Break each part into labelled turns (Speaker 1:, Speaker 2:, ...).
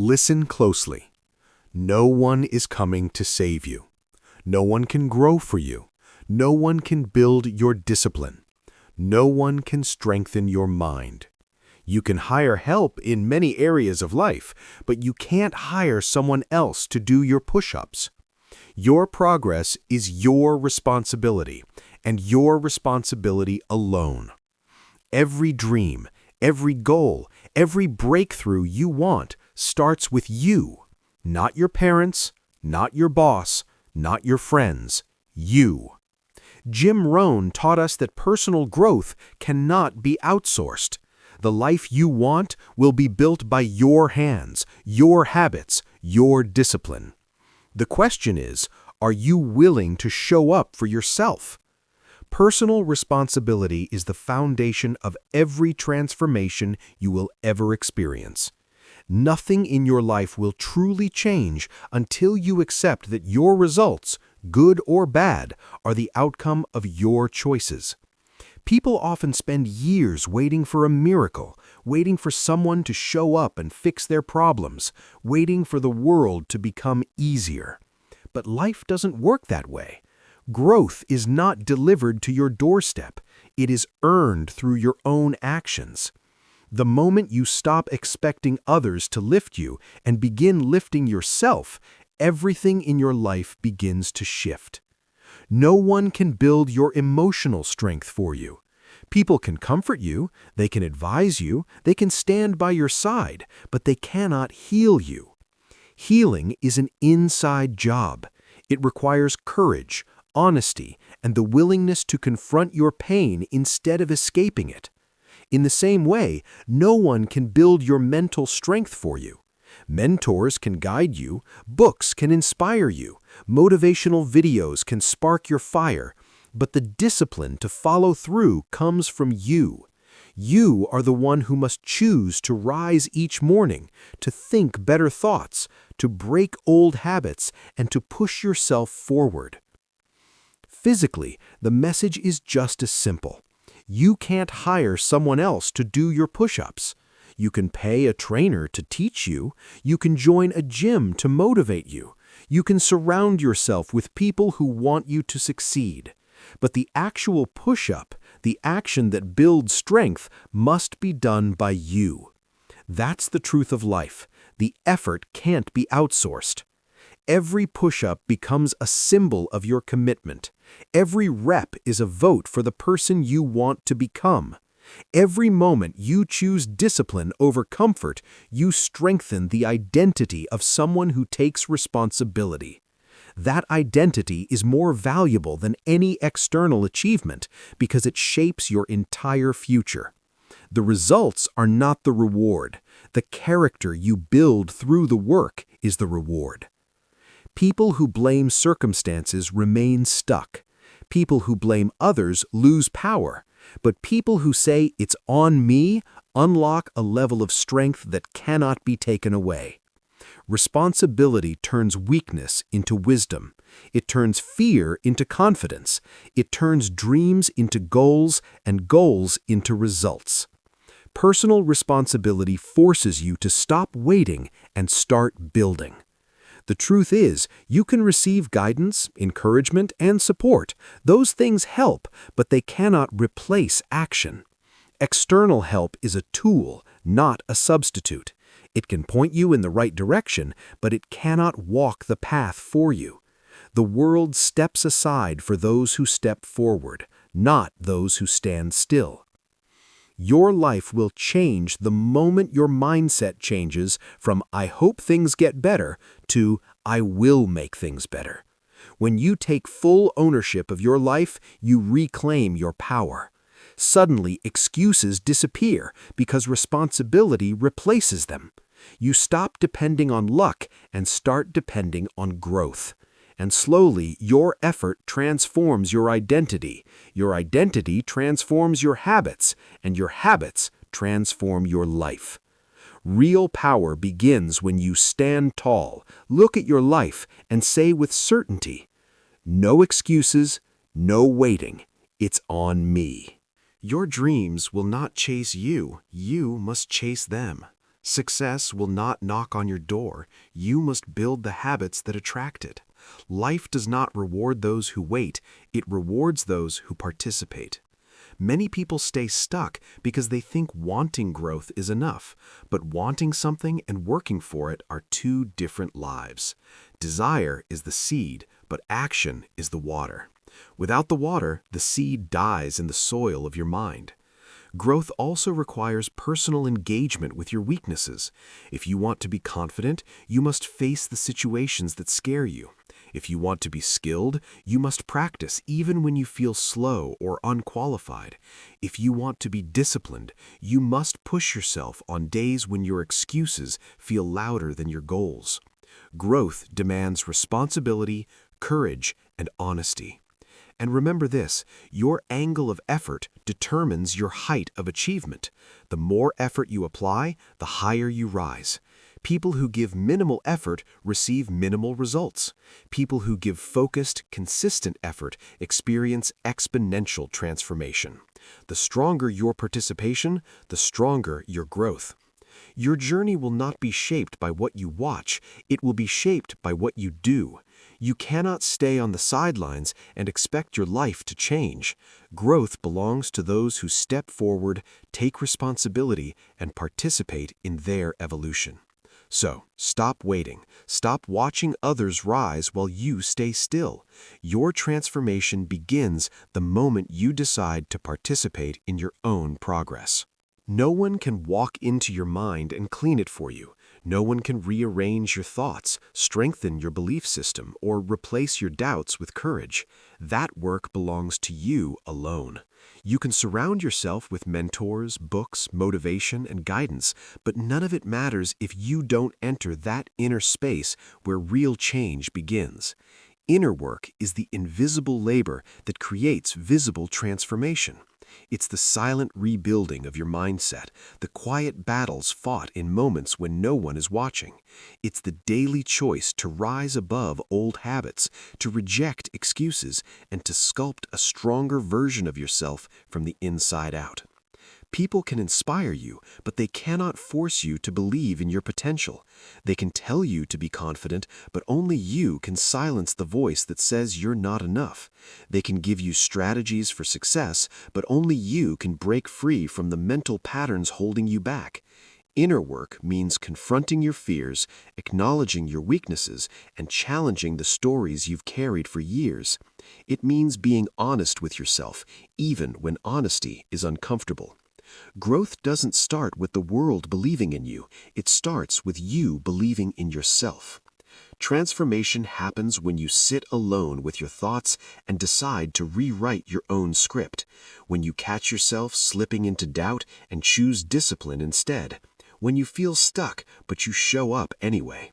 Speaker 1: Listen closely. No one is coming to save you. No one can grow for you. No one can build your discipline. No one can strengthen your mind. You can hire help in many areas of life, but you can't hire someone else to do your push-ups. Your progress is your responsibility, and your responsibility alone. Every dream, every goal, every breakthrough you want starts with you. Not your parents, not your boss, not your friends. You. Jim Rohn taught us that personal growth cannot be outsourced. The life you want will be built by your hands, your habits, your discipline. The question is, are you willing to show up for yourself? Personal responsibility is the foundation of every transformation you will ever experience. Nothing in your life will truly change until you accept that your results, good or bad, are the outcome of your choices. People often spend years waiting for a miracle, waiting for someone to show up and fix their problems, waiting for the world to become easier. But life doesn't work that way. Growth is not delivered to your doorstep. It is earned through your own actions. The moment you stop expecting others to lift you and begin lifting yourself, everything in your life begins to shift. No one can build your emotional strength for you. People can comfort you, they can advise you, they can stand by your side, but they cannot heal you. Healing is an inside job. It requires courage, honesty, and the willingness to confront your pain instead of escaping it. In the same way, no one can build your mental strength for you. Mentors can guide you, books can inspire you, motivational videos can spark your fire, but the discipline to follow through comes from you. You are the one who must choose to rise each morning, to think better thoughts, to break old habits, and to push yourself forward. Physically, the message is just as simple. You can't hire someone else to do your push-ups. You can pay a trainer to teach you. You can join a gym to motivate you. You can surround yourself with people who want you to succeed. But the actual push-up, the action that builds strength, must be done by you. That's the truth of life. The effort can't be outsourced. Every push-up becomes a symbol of your commitment. Every rep is a vote for the person you want to become. Every moment you choose discipline over comfort, you strengthen the identity of someone who takes responsibility. That identity is more valuable than any external achievement because it shapes your entire future. The results are not the reward. The character you build through the work is the reward. People who blame circumstances remain stuck. People who blame others lose power. But people who say it's on me unlock a level of strength that cannot be taken away. Responsibility turns weakness into wisdom. It turns fear into confidence. It turns dreams into goals and goals into results. Personal responsibility forces you to stop waiting and start building. The truth is, you can receive guidance, encouragement, and support. Those things help, but they cannot replace action. External help is a tool, not a substitute. It can point you in the right direction, but it cannot walk the path for you. The world steps aside for those who step forward, not those who stand still. Your life will change the moment your mindset changes from "I hope things get better" to "I will make things better." When you take full ownership of your life, you reclaim your power. Suddenly, excuses disappear because responsibility replaces them. You stop depending on luck and start depending on growth. And slowly, your effort transforms your identity transforms your habits, and your habits transform your life. Real power begins when you stand tall, look at your life, and say with certainty, "No excuses, no waiting, it's on me." Your dreams will not chase you, you must chase them. Success will not knock on your door. You must build the habits that attract it. Life does not reward those who wait, it rewards those who participate. Many people stay stuck because they think wanting growth is enough, but wanting something and working for it are two different lives. Desire is the seed, but action is the water. Without the water, the seed dies in the soil of your mind. Growth also requires personal engagement with your weaknesses. If you want to be confident, you must face the situations that scare you. If you want to be skilled, you must practice even when you feel slow or unqualified. If you want to be disciplined, you must push yourself on days when your excuses feel louder than your goals. Growth demands responsibility, courage, and honesty. And remember this, your angle of effort determines your height of achievement. The more effort you apply, the higher you rise. People who give minimal effort receive minimal results. People who give focused, consistent effort experience exponential transformation. The stronger your participation, the stronger your growth. Your journey will not be shaped by what you watch, it will be shaped by what you do. You cannot stay on the sidelines and expect your life to change. Growth belongs to those who step forward, take responsibility, and participate in their evolution. So, stop waiting. Stop watching others rise while you stay still. Your transformation begins the moment you decide to participate in your own progress. No one can walk into your mind and clean it for you. No one can rearrange your thoughts, strengthen your belief system, or replace your doubts with courage. That work belongs to you alone. You can surround yourself with mentors, books, motivation, and guidance, but none of it matters if you don't enter that inner space where real change begins. Inner work is the invisible labor that creates visible transformation. It's the silent rebuilding of your mindset, the quiet battles fought in moments when no one is watching. It's the daily choice to rise above old habits, to reject excuses, and to sculpt a stronger version of yourself from the inside out. People can inspire you, but they cannot force you to believe in your potential. They can tell you to be confident, but only you can silence the voice that says you're not enough. They can give you strategies for success, but only you can break free from the mental patterns holding you back. Inner work means confronting your fears, acknowledging your weaknesses, and challenging the stories you've carried for years. It means being honest with yourself, even when honesty is uncomfortable. Growth doesn't start with the world believing in you. It starts with you believing in yourself. Transformation happens when you sit alone with your thoughts and decide to rewrite your own script. When you catch yourself slipping into doubt and choose discipline instead. When you feel stuck, but you show up anyway.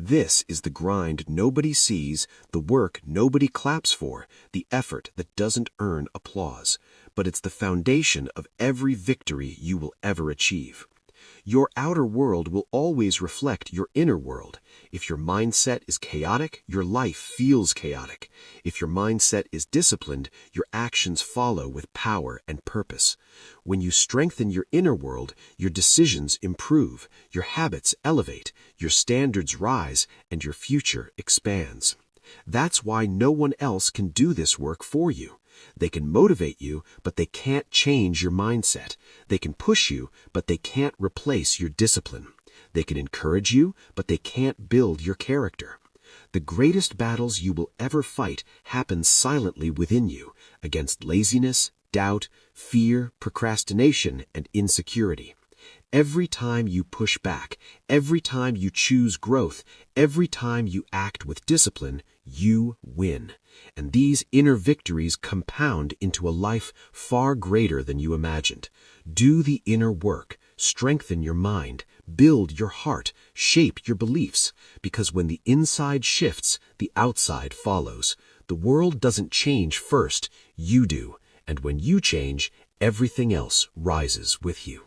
Speaker 1: This is the grind nobody sees, the work nobody claps for, the effort that doesn't earn applause. But it's the foundation of every victory you will ever achieve. Your outer world will always reflect your inner world. If your mindset is chaotic, your life feels chaotic. If your mindset is disciplined, your actions follow with power and purpose. When you strengthen your inner world, your decisions improve, your habits elevate, your standards rise, and your future expands. That's why no one else can do this work for you. They can motivate you, but they can't change your mindset. They can push you, but they can't replace your discipline. They can encourage you, but they can't build your character. The greatest battles you will ever fight happen silently within you, against laziness, doubt, fear, procrastination, and insecurity. Every time you push back, every time you choose growth, every time you act with discipline, you win. And these inner victories compound into a life far greater than you imagined. Do the inner work, strengthen your mind, build your heart, shape your beliefs, because when the inside shifts, the outside follows. The world doesn't change first, you do. And when you change, everything else rises with you.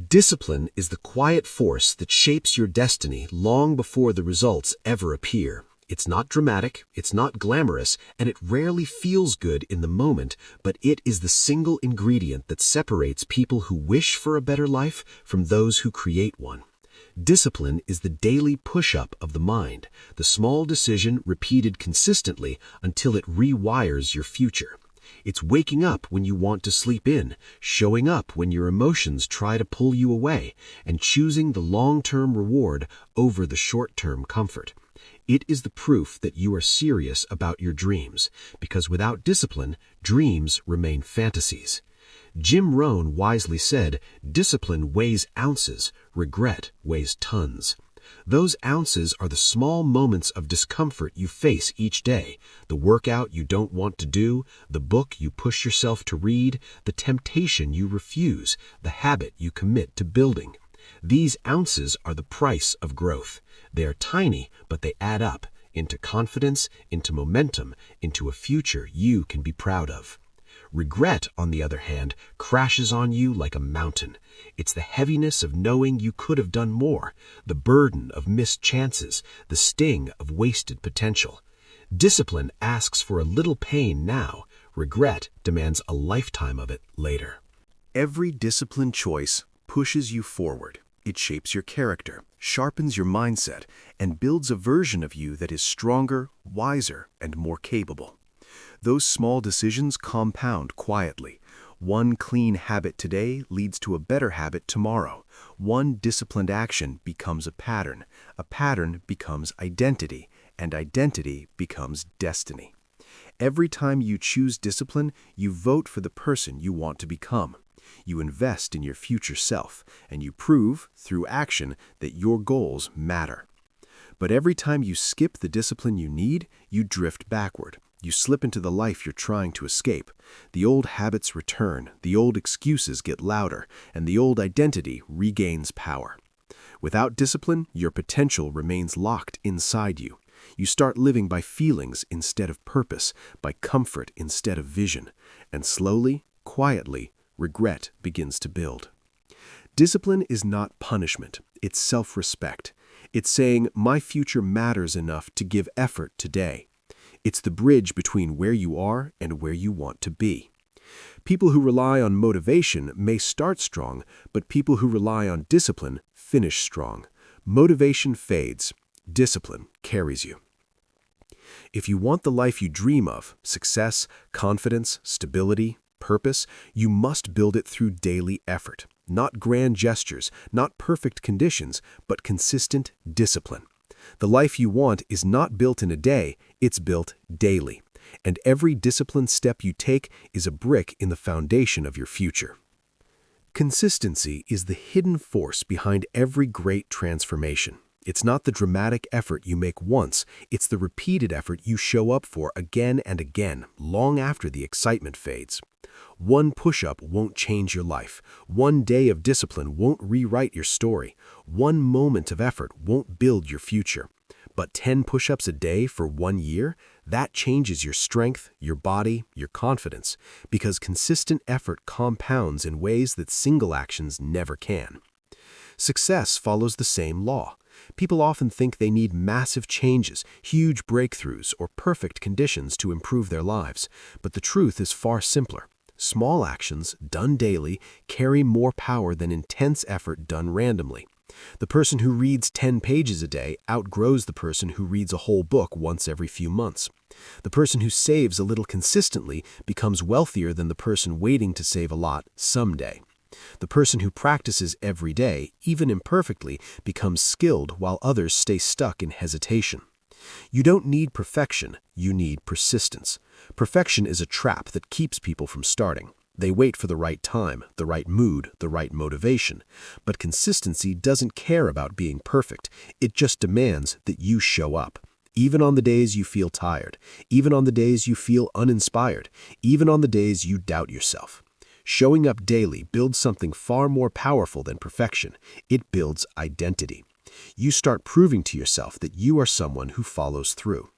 Speaker 1: Discipline is the quiet force that shapes your destiny long before the results ever appear. It's not dramatic, it's not glamorous, and it rarely feels good in the moment, but it is the single ingredient that separates people who wish for a better life from those who create one.
Speaker 2: Discipline is the daily push-up of the mind, the small decision repeated consistently until it rewires your future. It's waking up when you want to sleep in, showing up when your emotions try to pull you away, and choosing the long-term reward over the short-term comfort. It is the proof that you are serious about your dreams, because without discipline, dreams remain fantasies. Jim Rohn wisely said, "Discipline weighs ounces, regret weighs tons." Those ounces are the small moments of discomfort you face each day, the workout you don't want to do, the book you push yourself to read, the temptation you refuse, the habit you commit to building. These ounces are the price of growth. They are tiny, but they add up into confidence, into momentum, into a future you can be proud of. Regret, on the other hand, crashes on you like a mountain. It's the heaviness of knowing you could have done more, the burden of missed chances, the sting of wasted potential. Discipline asks for a little pain now. Regret demands a lifetime of it later.
Speaker 1: Every disciplined choice pushes you forward. It shapes your character, sharpens your mindset, and builds a version of you that is stronger, wiser, and more capable. Those small decisions compound quietly. One clean habit today leads to a better habit tomorrow. One disciplined action becomes a pattern becomes identity, and identity becomes destiny. Every time you choose discipline, you vote for the person you want to become. You invest in your future self, and you prove, through action, that your goals matter. But every time you skip the discipline you need, you drift backward. You slip into the life you're trying to escape. The old habits return, the old excuses get louder, and the old identity regains power. Without discipline, your potential remains locked inside you. You start living by feelings instead of purpose, by comfort instead of vision, and slowly, quietly, regret begins to build. Discipline is not punishment, it's self-respect. It's saying, my future matters enough to give effort today. It's the bridge between where you are and where you want to be. People who rely on motivation may start strong, but people who rely on discipline finish strong. Motivation fades. Discipline carries you. If you want the life you dream of, success, confidence, stability, purpose, you must build it through daily effort. Not grand gestures, not perfect conditions, but consistent discipline. The life you want is not built in a day, it's built daily. And every disciplined step you take is a brick in the foundation of your future. Consistency is the hidden force behind every great transformation. It's not the dramatic effort you make once, it's the repeated effort you show up for again and again, long after the excitement fades. One push-up won't change your life. One day of discipline won't rewrite your story. One moment of effort won't build your future. But 10 push-ups a day for 1 year, that changes your strength, your body, your confidence, because consistent effort compounds in ways that single actions never can. Success follows the same law. People often think they need massive changes, huge breakthroughs, or perfect conditions to improve their lives, but the truth is far simpler. Small actions, done daily, carry more power than intense effort done randomly. The person who reads 10 pages a day outgrows the person who reads a whole book once every few months. The person who saves a little consistently becomes wealthier than the person waiting to save a lot someday. The person who practices every day, even imperfectly, becomes skilled while others stay stuck in hesitation. You don't need perfection, you need persistence. Perfection is a trap that keeps people from starting. They wait for the right time, the right mood, the right motivation. But consistency doesn't care about being perfect. It just demands that you show up. Even on the days you feel tired, even on the days you feel uninspired, even on the days you doubt yourself. Showing up daily builds something far more powerful than perfection. It builds identity. You start proving to yourself that you are someone who follows through.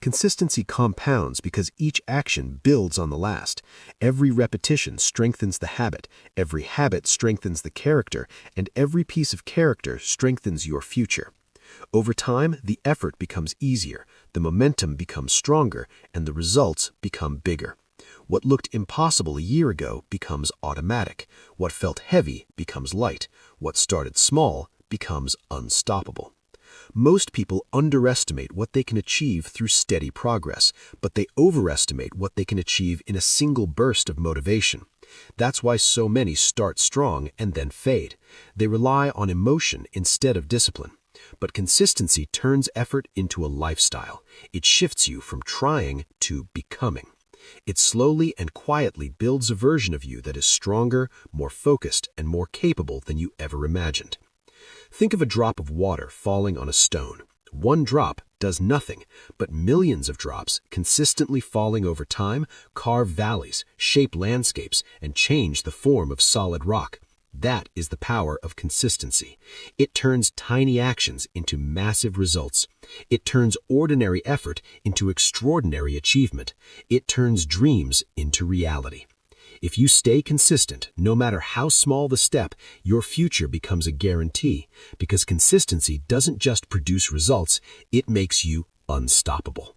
Speaker 1: Consistency compounds because each action builds on the last. Every repetition strengthens the habit, every habit strengthens the character, and every piece of character strengthens your future. Over time, the effort becomes easier, the momentum becomes stronger, and the results become bigger. What looked impossible a year ago becomes automatic. What felt heavy becomes light. What started small
Speaker 2: becomes unstoppable. Most people underestimate what they can achieve through steady progress, but they overestimate what they can achieve in a single burst of motivation. That's why so many start strong and then fade. They rely on emotion instead of discipline. But consistency turns effort into a lifestyle. It shifts you from trying to becoming. It slowly and quietly builds a version of you that is stronger, more focused, and more capable than you ever imagined. Think of a drop of water falling on a stone. One drop does nothing, but millions of drops, consistently falling over time, carve valleys, shape landscapes, and change the form of solid rock. That is the power of consistency. It turns tiny actions into massive results. It turns ordinary effort into extraordinary achievement. It turns dreams into reality. If you stay consistent, no matter how small the step, your future becomes a guarantee, because consistency doesn't just produce results, it makes you unstoppable.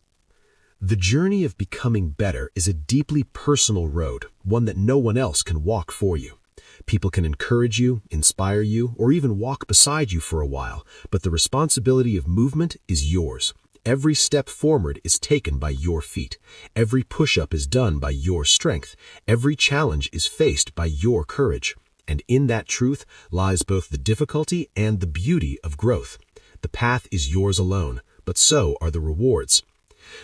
Speaker 2: The journey of becoming better is a deeply personal road, one that no one else can walk for you. People can encourage you, inspire you, or even walk beside you for a while, but the responsibility of movement is yours. Every step forward is taken by your feet. Every push-up is done by your strength. Every challenge is faced by your courage. And in that truth lies both the difficulty and the beauty of growth. The path is yours alone, but so are the rewards.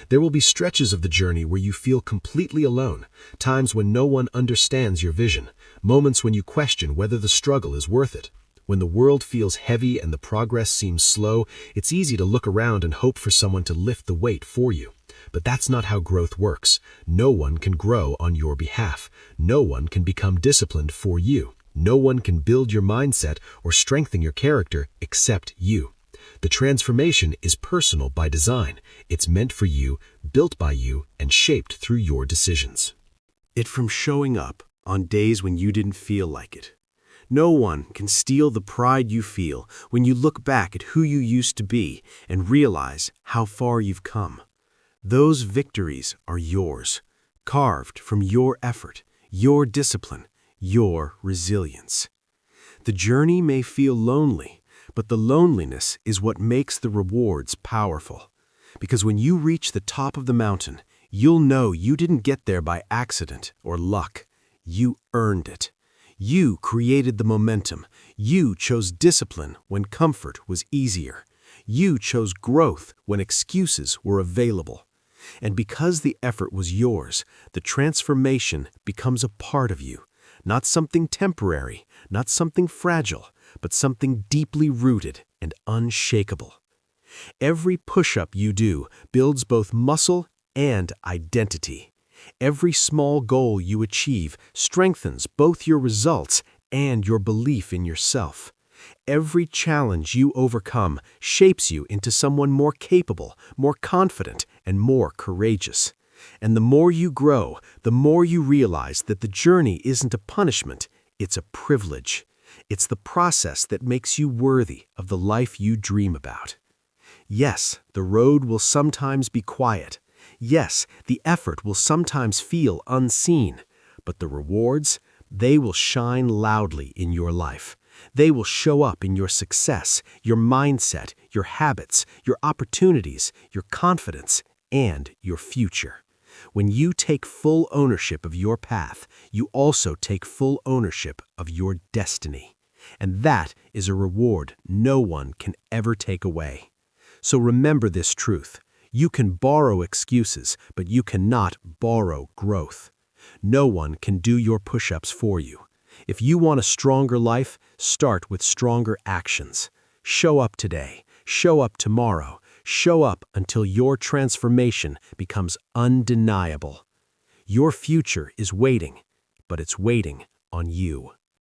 Speaker 2: There will be stretches of the journey where you feel completely alone, times when no one understands your vision, moments when you question whether the struggle is worth it. When the world feels heavy and the progress seems slow, it's easy to look around and hope for someone to lift the weight for you. But that's not how growth works. No one can grow on your behalf. No one can become disciplined for you. No one can build your mindset or strengthen your character except you. The transformation is personal by design. It's meant for you, built by you, and shaped through your decisions.
Speaker 1: It from showing up on days when you didn't feel like it. No one can steal the pride you feel when you look back at who you used to be and realize how far you've come. Those victories are yours, carved from your effort, your discipline, your resilience. The journey may feel lonely, but the loneliness is what makes the rewards powerful. Because when you reach the top of the mountain, you'll know you didn't get there by accident or luck. You earned it. You created the momentum. You chose discipline when comfort was easier. You chose growth when excuses were available. And because the effort was yours, the transformation becomes a part of you. Not something temporary, not something fragile, but something deeply rooted and unshakable. Every push-up you do builds both muscle and identity. Every small goal you achieve strengthens both your results and your belief in yourself. Every challenge you overcome shapes you into someone more capable, more confident, and more courageous. And the more you grow, the more you realize that the journey isn't a punishment, it's a privilege. It's the process that makes you worthy of the life you dream about. Yes, the road will sometimes be quiet. Yes, the effort will sometimes feel unseen, but the rewards, they will shine loudly in your life. They will show up in your success, your mindset, your habits, your opportunities, your confidence, and your future. When you take full ownership of your path, you also take full ownership of your destiny. And that is a reward no one can ever take away. So remember this truth. You can borrow excuses, but you cannot borrow growth. No one can do your push-ups for you. If you want a stronger life, start with stronger actions. Show up today. Show up tomorrow. Show up until your transformation becomes undeniable. Your future is waiting, but it's waiting on you.